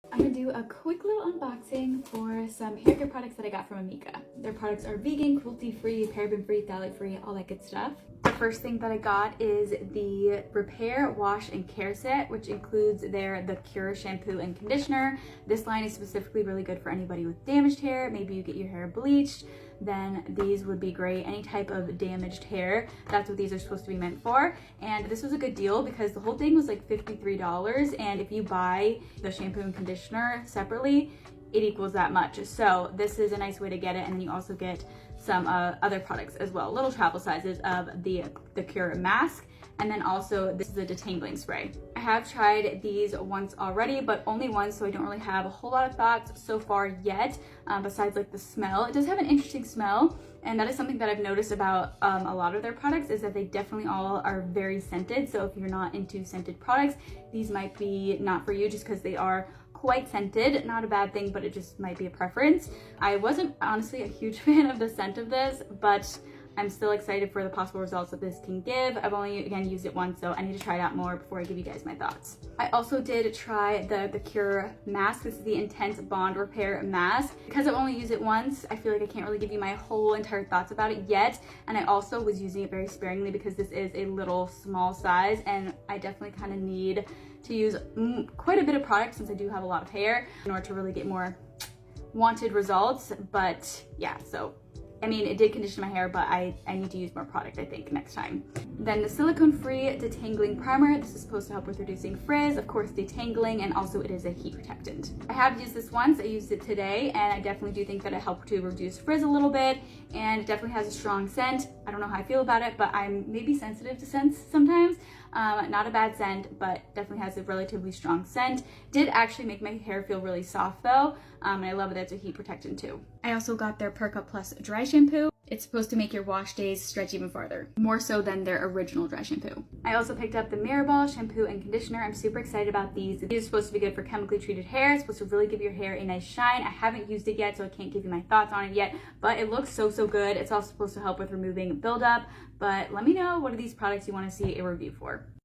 I'm gonna do a quick little unboxing for some hair care products that I got from Amika. Their products are vegan, cruelty-free, paraben-free, phthalate-free, all that good stuff. The first thing that I got is the Repair, Wash, and Care Set, which includes the Kure Shampoo and Conditioner. This line is specifically really good for anybody with damaged hair. Maybe you get your hair bleached, then these would be great. Any type of damaged hair, that's what these are supposed to be meant for. And this was a good deal because the whole thing was like $53, and if you buy the shampoo and conditioner separately, it equals that much. So this is a nice way to get it, and then you also get some other products as well, little travel sizes of the Kure mask, and then also this is a Detangling Spray. I have tried these once already, but only once, so I don't really have a whole lot of thoughts so far yet, besides like the smell. It does have an interesting smell, and that is something that I've noticed about a lot of their products, is that they definitely all are very scented. So if you're not into scented products, these might be not for you just because they are quite scented. Not a bad thing, but it just might be a preference. I wasn't honestly a huge fan of the scent of this, but I'm still excited for the possible results that this can give. I've only, again, used it once, so I need to try it out more before I give you guys my thoughts. I also did try the Kure mask. This is the Intense Bond Repair Mask. Because I've only used it once, I feel like I can't really give you my whole entire thoughts about it yet. And I also was using it very sparingly because this is a little small size, and I definitely kind of need to use quite a bit of product since I do have a lot of hair in order to really get more wanted results. But yeah, so I mean, it did condition my hair, but I need to use more product, I think, next time. Then the silicone-free detangling primer. This is supposed to help with reducing frizz, of course, detangling, and also it is a heat protectant. I have used this once. I used it today, and I definitely do think that it helped to reduce frizz a little bit, and it definitely has a strong scent. I don't know how I feel about it, but I'm maybe sensitive to scents sometimes. Not a bad scent, but definitely has a relatively strong scent. Did actually make my hair feel really soft though, and I love that it's a heat protectant too. I also got their Perk Up Plus dry shampoo. It's supposed to make your wash days stretch even farther, more so than their original dry shampoo. I also picked up the Mirrorball Shampoo and Conditioner. I'm super excited about these. These are supposed to be good for chemically treated hair. It's supposed to really give your hair a nice shine. I haven't used it yet, so I can't give you my thoughts on it yet, but it looks so good. It's also supposed to help with removing buildup, but let me know what are these products you want to see a review for.